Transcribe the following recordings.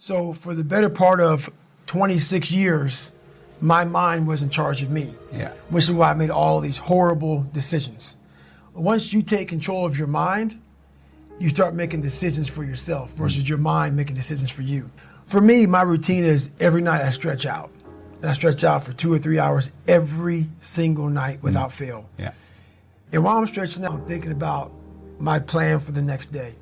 So for the better part of 26 years, my mind was in charge of me, which is why I made all these horrible decisions. Once you take control of your mind, you start making decisions for yourself versus your mind making decisions for you. For me, my routine is every night I stretch out. And I stretch out for 2 or 3 hours every single night without fail. Yeah. And while I'm stretching out, I'm thinking about my plan for the next day.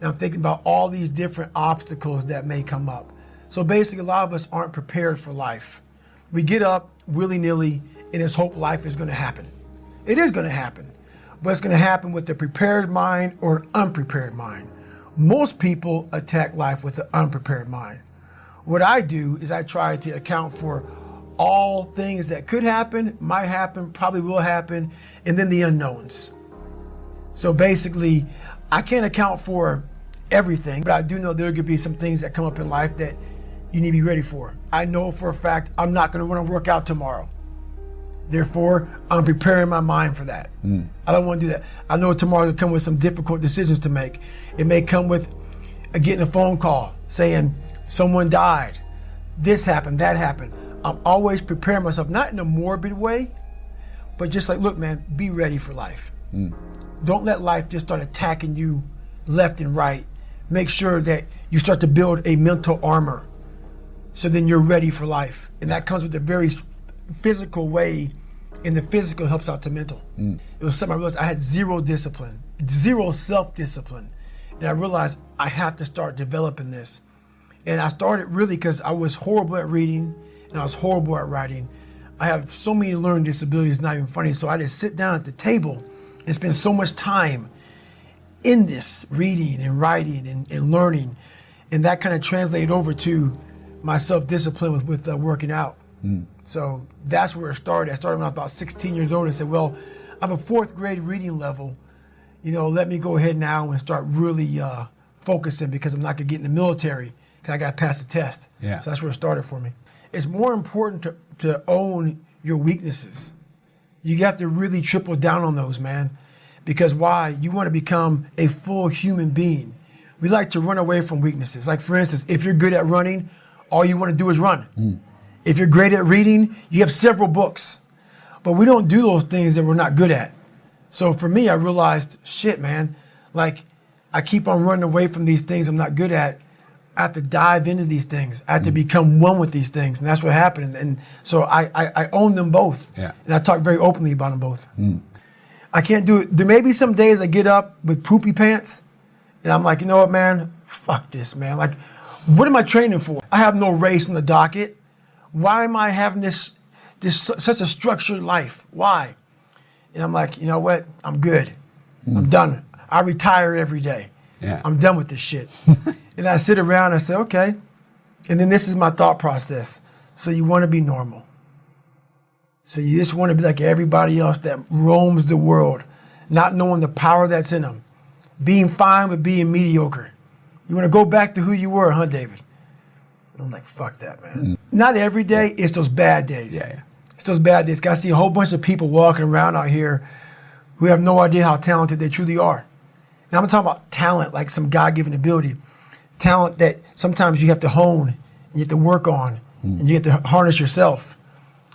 And I'm thinking about all these different obstacles that may come up. So basically, a lot of us aren't prepared for life. We get up willy-nilly and just hope life is going to happen. It is going to happen, but it's going to happen with a prepared mind or an unprepared mind. Most people attack life with an unprepared mind. What I do is I try to account for all things that could happen, might happen, probably will happen, and then the unknowns. So basically, I can't account for everything, but I do know there could be some things that come up in life that you need to be ready for. I know for a fact I'm not going to want to work out tomorrow. Therefore, I'm preparing my mind for that. I don't want to do that. I know tomorrow will come with some difficult decisions to make. It may come with getting a phone call saying someone died, this happened, that happened. I'm always preparing myself, not in a morbid way, but just like, look, man, be ready for life. Don't let life just start attacking you left and right. Make sure that you start to build a mental armor so then you're ready for life. And that comes with a very physical way, and the physical helps out the mental. It was something I realized I had zero discipline, zero self-discipline. And I realized I have to start developing this. And I started really because I was horrible at reading and I was horrible at writing. I have so many learning disabilities, it's not even funny. So I just sit down at the table and spend so much time in this, reading and writing and learning. And that kind of translated over to my self-discipline with working out. So that's where it started. I started when I was about 16 years old and said, well, I'm a 4th grade reading level. You know, let me go ahead now and start really focusing because I'm not gonna get in the military because I got to pass the test. So that's where it started for me. It's more important to own your weaknesses. You have to really triple down on those, man. Because why? You want to become a full human being. We like to run away from weaknesses. Like for instance, if you're good at running, all you want to do is run. If you're great at reading, you have several books. But we don't do those things that we're not good at. So for me, I realized, shit, man, like I keep on running away from these things I'm not good at. I have to dive into these things. I have to become one with these things. And that's what happened. And so I own them both. And I talk very openly about them both. I can't do it. There may be some days I get up with poopy pants and I'm like, you know what, man? Fuck this, man. Like, what am I training for? I have no race on the docket. Why am I having this such a structured life? Why? And I'm like, you know what? I'm good. I'm done. I retire every day. I'm done with this shit. And I sit around and I say, okay. And then this is my thought process. So you want to be normal. So you just want to be like everybody else that roams the world, not knowing the power that's in them. Being fine with being mediocre. You want to go back to who you were, huh, David? And I'm like, fuck that, man. Not every day, it's those bad days. It's those bad days. I see a whole bunch of people walking around out here who have no idea how talented they truly are. And I'm talking about talent, like some God-given ability. Talent that sometimes you have to hone, and you have to work on, and you have to harness yourself.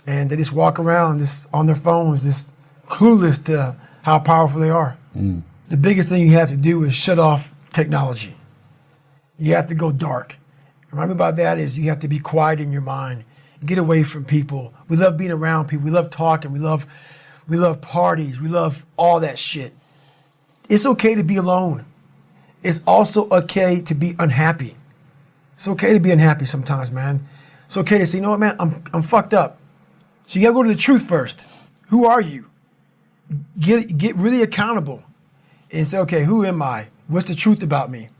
And they just walk around just on their phones, just clueless to how powerful they are. The biggest thing you have to do is shut off technology. You have to go dark. And what I mean by that is you have to be quiet in your mind. Get away from people. We love being around people. We love talking. We love parties. We love all that shit. It's okay to be alone. It's also okay to be unhappy. It's okay to be unhappy sometimes, man. It's okay to say, you know what, man, I'm fucked up. So you gotta go to the truth first. Who are you? Get really accountable and say, okay, who am I? What's the truth about me?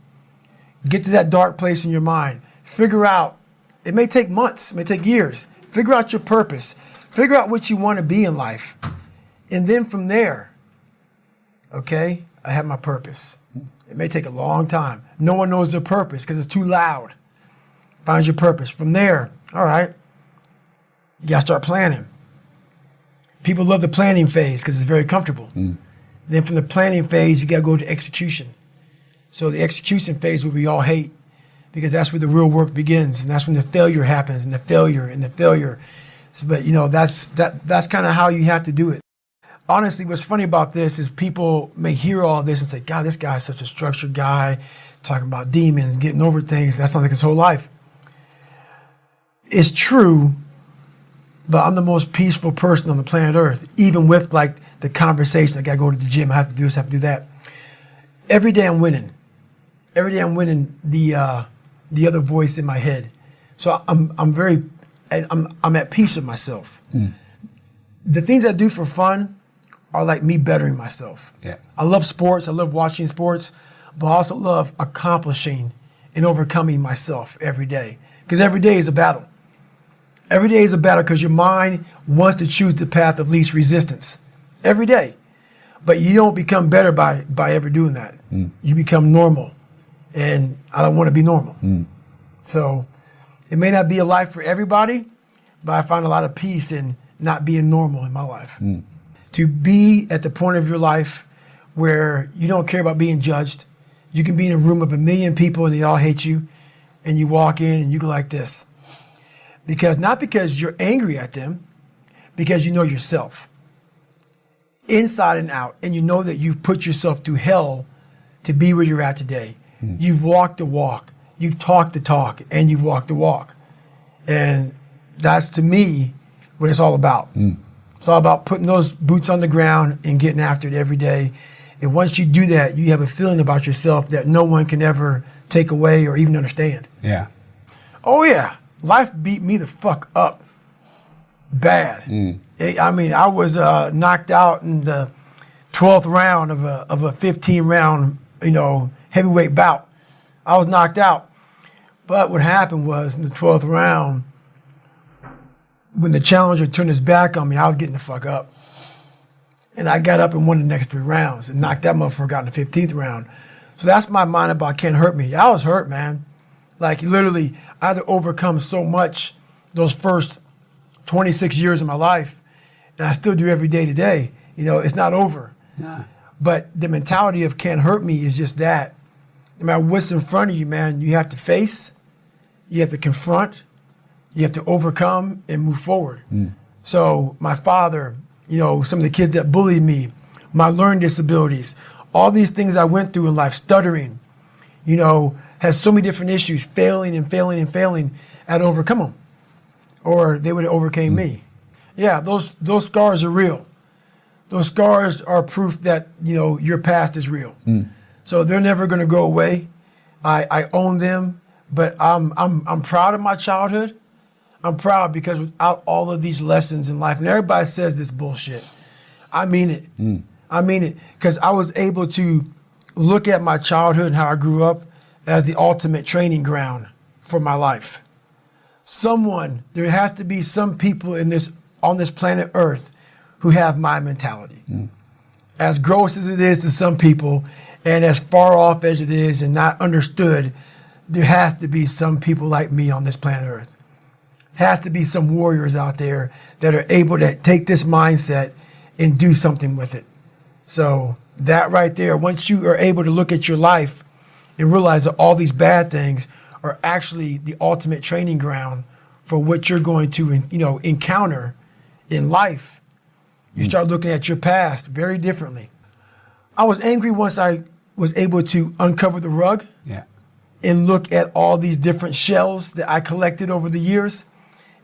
Get to that dark place in your mind. Figure out, it may take months, it may take years. Figure out your purpose. Figure out what you want to be in life. And then from there, okay, I have my purpose. It may take a long time. No one knows their purpose because it's too loud. Find your purpose. From there, all right, you got to start planning. People love the planning phase because it's very comfortable. Then from the planning phase, you got to go to execution. So the execution phase, what we all hate, because that's where the real work begins, and that's when the failure happens, and the failure. So, but that's kind of how you have to do it. Honestly, what's funny about this is people may hear all this and say, God, this guy's such a structured guy, talking about demons, getting over things. That sounds like his whole life. It's true, but I'm the most peaceful person on the planet Earth, even with like the conversation. I got to go to the gym. I have to do this, I have to do that. Every day I'm winning. Every day I'm winning the other voice in my head. So I'm at peace with myself. The things I do for fun are like me bettering myself. Yeah. I love sports. I love watching sports, but I also love accomplishing and overcoming myself every day. Because every day is a battle. Every day is a battle because your mind wants to choose the path of least resistance. Every day. But you don't become better by ever doing that. You become normal. And I don't want to be normal. So it may not be a life for everybody, but I find a lot of peace in not being normal in my life. To be at the point of your life where you don't care about being judged. You can be in a room of 1 million people and they all hate you, and you walk in and you go like this. Not because you're angry at them, because you know yourself. Inside and out, and you know that you've put yourself through hell to be where you're at today. You've walked the walk, you've talked the talk, and you've walked the walk. And that's, to me, what it's all about. It's all about putting those boots on the ground and getting after it every day. And once you do that, you have a feeling about yourself that no one can ever take away or even understand. Yeah. Oh, yeah. Life beat me the fuck up bad. I mean, I was knocked out in the 12th round of a 15-round, heavyweight bout. I was knocked out. But what happened was, in the 12th round, when the challenger turned his back on me, I was getting the fuck up. And I got up and won the next 3 rounds and knocked that motherfucker out in the 15th round. So that's my mind about can't hurt me. I was hurt, man. Like, literally, I had to overcome so much those first 26 years of my life, and I still do every day today. It's not over. Nah. But the mentality of can't hurt me is just that. No matter what's in front of you, man, you have to face, you have to confront, you have to overcome and move forward. So my father, some of the kids that bullied me, my learning disabilities, all these things I went through in life, stuttering, has so many different issues, failing, I had to overcome them. Or they would have overcame me. Yeah, those scars are real. Those scars are proof that, your past is real. So they're never gonna go away. I own them, but I'm proud of my childhood. I'm proud because without all of these lessons in life, and everybody says this bullshit, I mean it. I mean it, because I was able to look at my childhood and how I grew up as the ultimate training ground for my life. There has to be some people on this planet Earth who have my mentality. As gross as it is to some people, and as far off as it is and not understood, there has to be some people like me on this planet Earth. Has to be some warriors out there that are able to take this mindset and do something with it. So that right there, once you are able to look at your life and realize that all these bad things are actually the ultimate training ground for what you're going to, encounter in life, you start looking at your past very differently. I was angry once I was able to uncover the rug and look at all these different shells that I collected over the years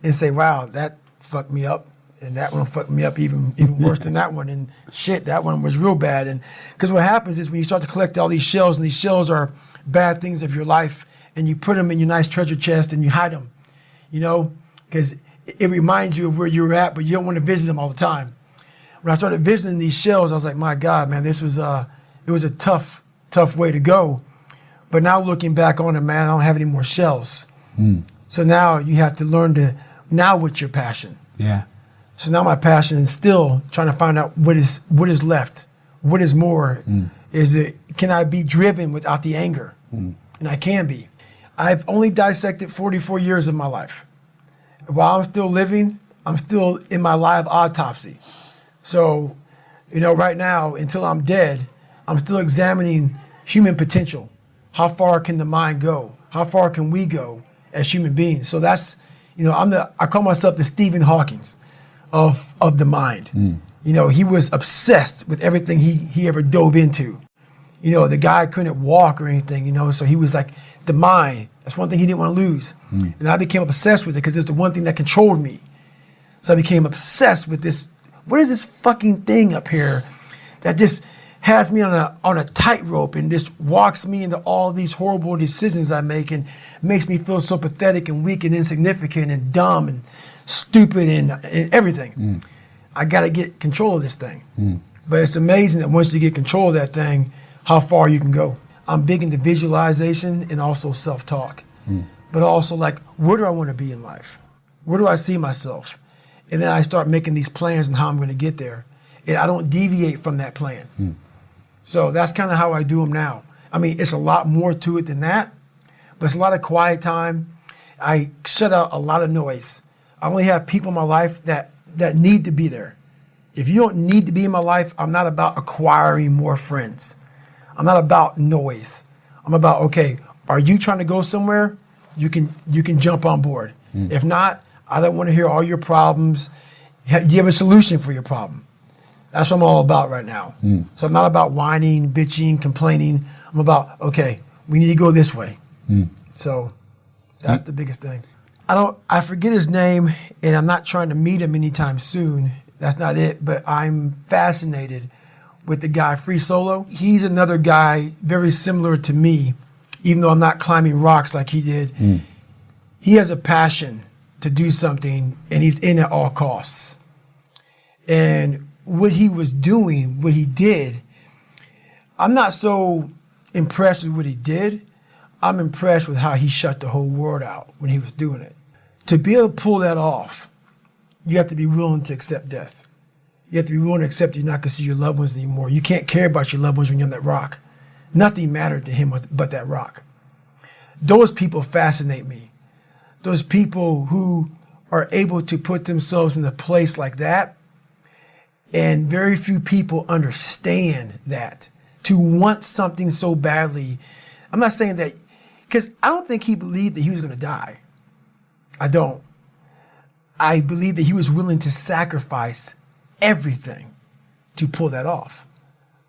and say, wow, that fucked me up. And that one fucked me up even worse than that one. And shit, that one was real bad. And because what happens is when you start to collect all these shells, and these shells are bad things of your life, and you put them in your nice treasure chest and you hide them, because it reminds you of where you were at, but you don't want to visit them all the time. When I started visiting these shells, I was like, my God, man, it was a tough way to go. But now looking back on it, man, I don't have any more shells. So now you have to learn now what's your passion? Yeah. So now my passion is still trying to find out what is left, what is more. Can I be driven without the anger? And I can be. I've only dissected 44 years of my life. While I'm still living, I'm still in my live autopsy. So, right now, until I'm dead, I'm still examining human potential. How far can the mind go? How far can we go as human beings? So that's, I call myself the Stephen Hawkins of the mind. He was obsessed with everything he ever dove into. The guy couldn't walk or anything, so he was like the mind. That's one thing he didn't want to lose. And I became obsessed with it because it's the one thing that controlled me. So I became obsessed with this. What is this fucking thing up here that just has me on a tightrope and just walks me into all these horrible decisions I make and makes me feel so pathetic and weak and insignificant and dumb and stupid and everything. I got to get control of this thing. But it's amazing that once you get control of that thing, how far you can go. I'm big into visualization and also self-talk. But also like, where do I want to be in life? Where do I see myself? And then I start making these plans and how I'm going to get there. And I don't deviate from that plan. So that's kind of how I do them now. I mean, it's a lot more to it than that, but it's a lot of quiet time. I shut out a lot of noise. I only have people in my life that need to be there. If you don't need to be in my life, I'm not about acquiring more friends. I'm not about noise. I'm about, okay, are you trying to go somewhere? You can jump on board. If not, I don't want to hear all your problems. Do you have a solution for your problem? That's what I'm all about right now. So I'm not about whining, bitching, complaining. I'm about, okay, we need to go this way. So that's the biggest thing. I forget his name, and I'm not trying to meet him anytime soon. That's not it, but I'm fascinated with the guy Free Solo. He's another guy very similar to me, even though I'm not climbing rocks like he did. He has a passion to do something, and he's in at all costs. And what he was doing, what he did, I'm not so impressed with what he did. I'm impressed with how he shut the whole world out when he was doing it. To be able to pull that off, you have to be willing to accept death. You have to be willing to accept you're not going to see your loved ones anymore. You can't care about your loved ones when you're on that rock. Nothing mattered to him but that rock. Those people fascinate me. Those people who are able to put themselves in a place like that, and very few people understand that. To want something so badly, I'm not saying that, because I don't think he believed that he was going to die. I don't. I believe that he was willing to sacrifice everything to pull that off.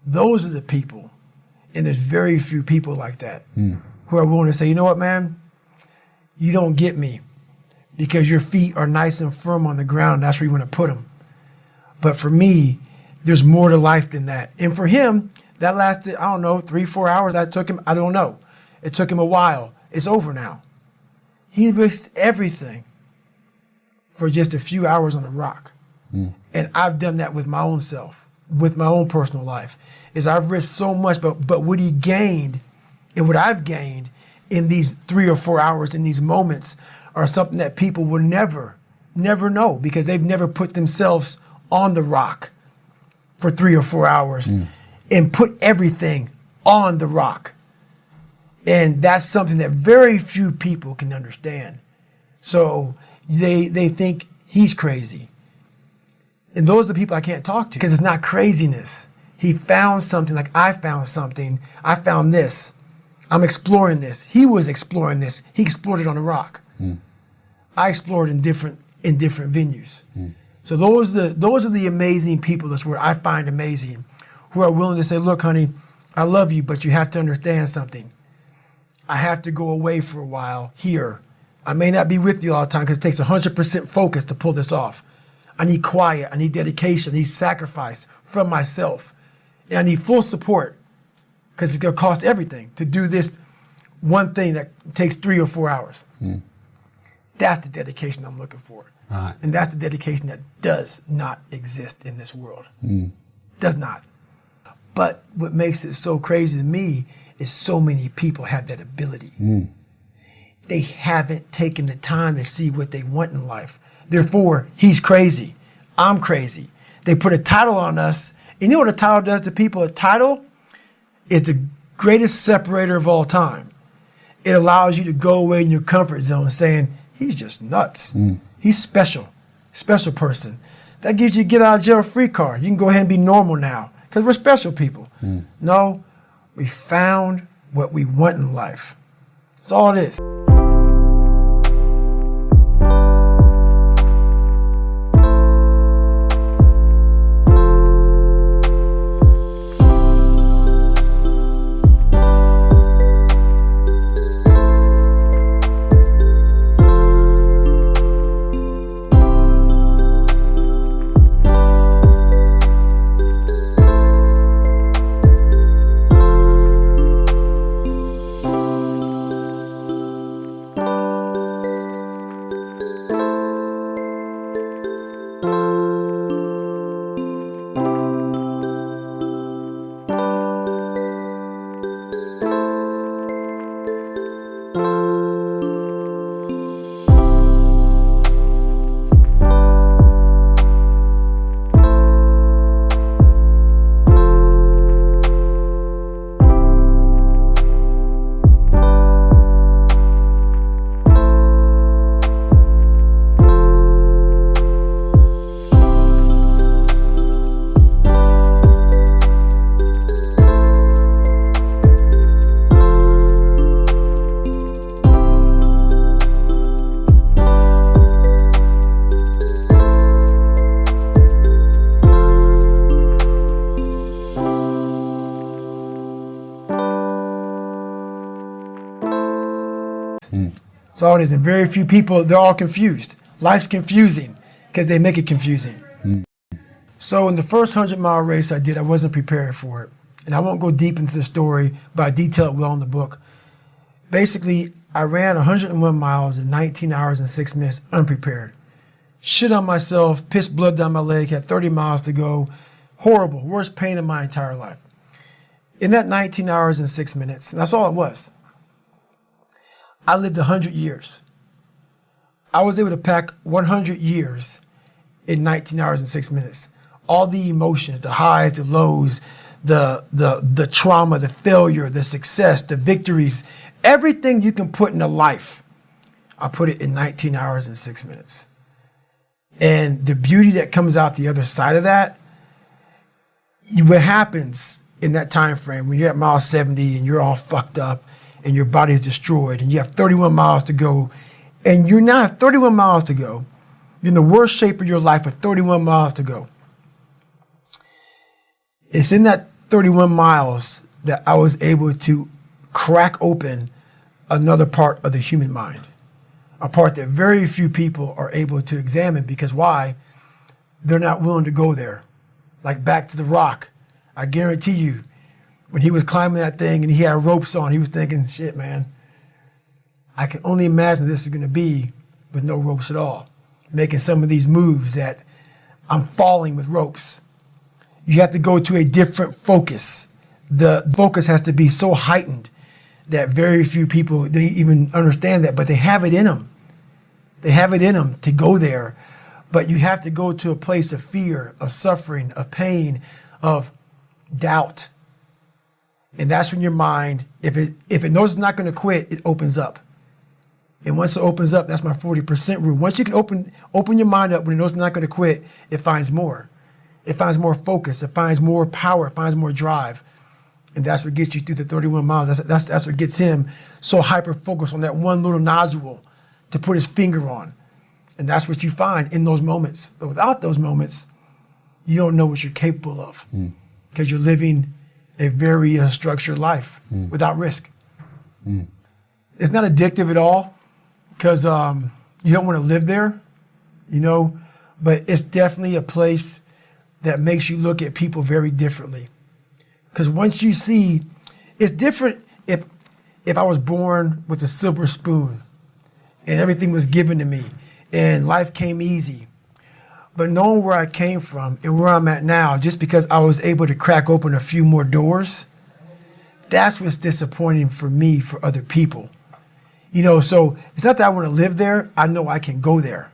Those are the people, and there's very few people like that who are willing to say, you know what, man, you don't get me because your feet are nice and firm on the ground, and that's where you want to put them. But for me, there's more to life than that. And for him, that lasted, 3-4 hours. That took him, I don't know. It took him a while. It's over now. He risked everything for just a few hours on a rock. And I've done that with my own self, with my own personal life, is I've risked so much, but what he gained and what I've gained in these 3 or 4 hours, in these moments, are something that people will never know, because they've never put themselves on the rock for 3 or 4 hours and put everything on the rock. And that's something that very few people can understand. So they think he's crazy. And those are the people I can't talk to, because it's not craziness. He found something like I found something. I found this. I'm exploring this. He was exploring this. He explored it on the rock. I explored in different venues. So those are the amazing people, that's what I find amazing, who are willing to say, look, honey, I love you, but you have to understand something. I have to go away for a while here. I may not be with you all the time because it takes 100% focus to pull this off. I need quiet, I need dedication, I need sacrifice from myself. And I need full support, because it's going to cost everything to do this one thing that takes 3 or 4 hours. That's the dedication I'm looking for. Right. And that's the dedication that does not exist in this world. Does not. But what makes it so crazy to me is so many people have that ability. They haven't taken the time to see what they want in life. Therefore, he's crazy. I'm crazy. They put a title on us. And you know what a title does to people? A title is the greatest separator of all time. It allows you to go away in your comfort zone saying, he's just nuts. He's special person. That gives you a get out of jail free card. You can go ahead and be normal now because we're special people. No, we found what we want in life. That's all it is. That's all it is. And very few people, they're all confused. Life's confusing because they make it confusing. So in the first 100-mile race I did, I wasn't prepared for it. And I won't go deep into the story, but I detail it well in the book. Basically, I ran 101 miles in 19 hours and 6 minutes unprepared. Shit on myself, pissed blood down my leg, had 30 miles to go. Horrible, worst pain in my entire life. In that 19 hours and 6 minutes, and that's all it was, I lived 100 years. I was able to pack 100 years in 19 hours and 6 minutes. All the emotions, the highs, the lows, the trauma, the failure, the success, the victories, everything you can put in a life, I put it in 19 hours and 6 minutes. And the beauty that comes out the other side of that, what happens in that time frame when you're at mile 70 and you're all fucked up and your body is destroyed and you have 31 miles to go, and you now have 31 miles to go, you're in the worst shape of your life with 31 miles to go. It's in that 31 miles that I was able to crack open another part of the human mind, a part that very few people are able to examine, because why? They're not willing to go there. Like back to the Rock, I guarantee you, when he was climbing that thing and he had ropes on, he was thinking, shit, man, I can only imagine this is going to be with no ropes at all. Making some of these moves that I'm falling with ropes. You have to go to a different focus. The focus has to be so heightened that very few people, they even understand that, but they have it in them. They have it in them to go there, but you have to go to a place of fear, of suffering, of pain, of doubt. And that's when your mind, if it knows it's not going to quit, it opens up. And once it opens up, that's my 40% rule. Once you can open your mind up when it knows it's not going to quit, it finds more. It finds more focus. It finds more power. It finds more drive. And that's what gets you through the 31 miles. That's what gets him so hyper-focused on that one little nodule to put his finger on. And that's what you find in those moments. But without those moments, you don't know what you're capable of, because you're living a very structured life without risk. It's not addictive at all, because you don't want to live there, you know, but it's definitely a place that makes you look at people very differently. Because once you see, it's different if I was born with a silver spoon and everything was given to me and life came easy. But knowing where I came from and where I'm at now, just because I was able to crack open a few more doors, that's what's disappointing for me, for other people. You know, so it's not that I want to live there. I know I can go there.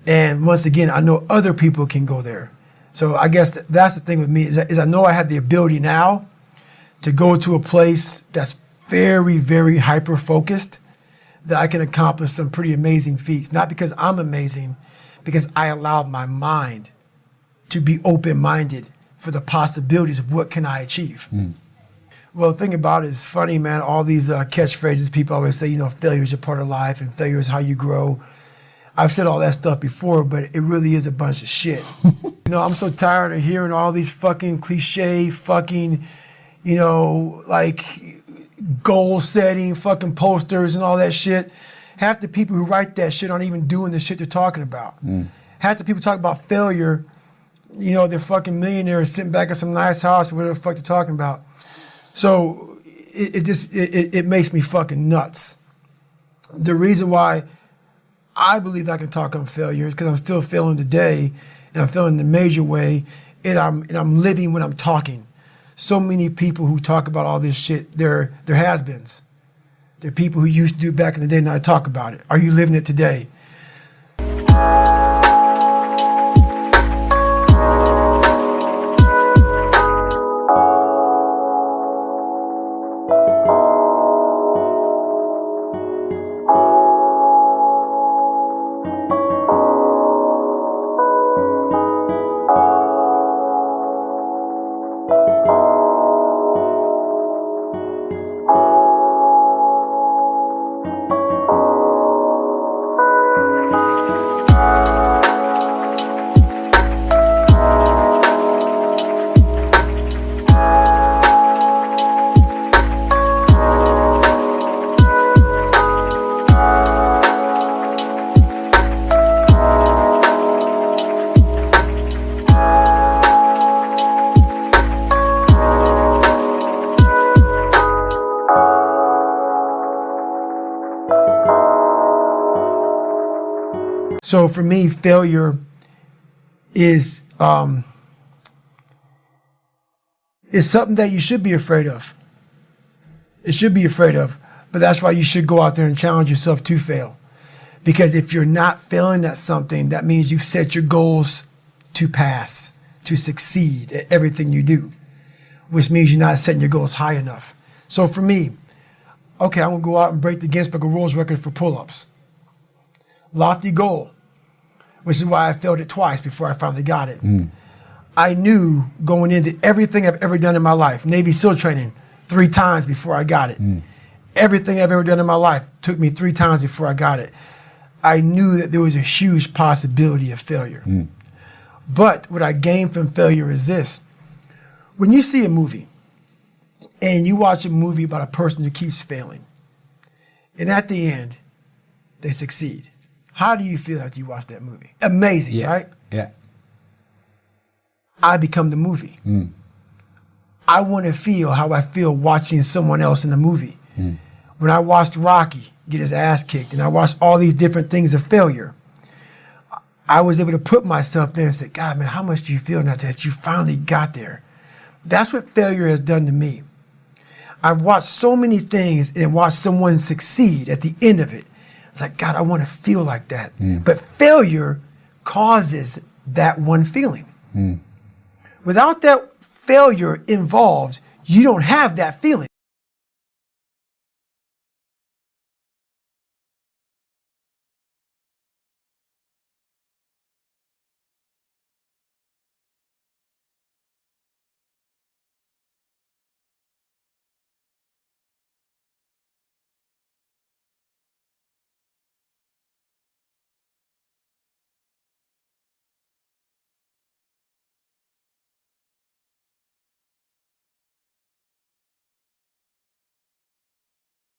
And once again, I know other people can go there. So I guess that's the thing with me, is I know I have the ability now to go to a place that's very, very hyper-focused, that I can accomplish some pretty amazing feats. Not because I'm amazing, because I allowed my mind to be open-minded for the possibilities of what can I achieve. Well, the thing about it is funny, man. All these catchphrases people always say, failure is a part of life and failure is how you grow. I've said all that stuff before, but it really is a bunch of shit. I'm so tired of hearing all these fucking cliche fucking, like goal setting fucking posters and all that shit. Half the people who write that shit aren't even doing the shit they're talking about. Half the people talk about failure, they're fucking millionaires sitting back at some nice house or whatever the fuck they're talking about. So it makes me fucking nuts. The reason why I believe I can talk on failure is because I'm still failing today, and I'm failing in a major way, and I'm living when I'm talking. So many people who talk about all this shit, they're has-beens. They're people who used to do it back in the day, now talk about it. Are you living it today? So for me, failure is something that you should be afraid of. It should be afraid of, but that's why you should go out there and challenge yourself to fail. Because if you're not failing at something, that means you've set your goals to pass, to succeed at everything you do, which means you're not setting your goals high enough. So for me, okay, I'm gonna go out and break the Guinness Book of World Record for pull-ups. Lofty goal, which is why I failed it twice before I finally got it. I knew going into everything I've ever done in my life, Navy SEAL training 3 times before I got it. Everything I've ever done in my life took me 3 times before I got it. I knew that there was a huge possibility of failure. But what I gained from failure is this. When you see a movie and you watch a movie about a person who keeps failing, and at the end, they succeed. How do you feel after you watch that movie? Amazing, right? Yeah. I become the movie. I want to feel how I feel watching someone else in the movie. When I watched Rocky get his ass kicked and I watched all these different things of failure, I was able to put myself there and say, God, man, how much do you feel now that you finally got there? That's what failure has done to me. I've watched so many things and watched someone succeed at the end of it. It's like, God, I want to feel like that. But failure causes that one feeling. Without that failure involved, you don't have that feeling.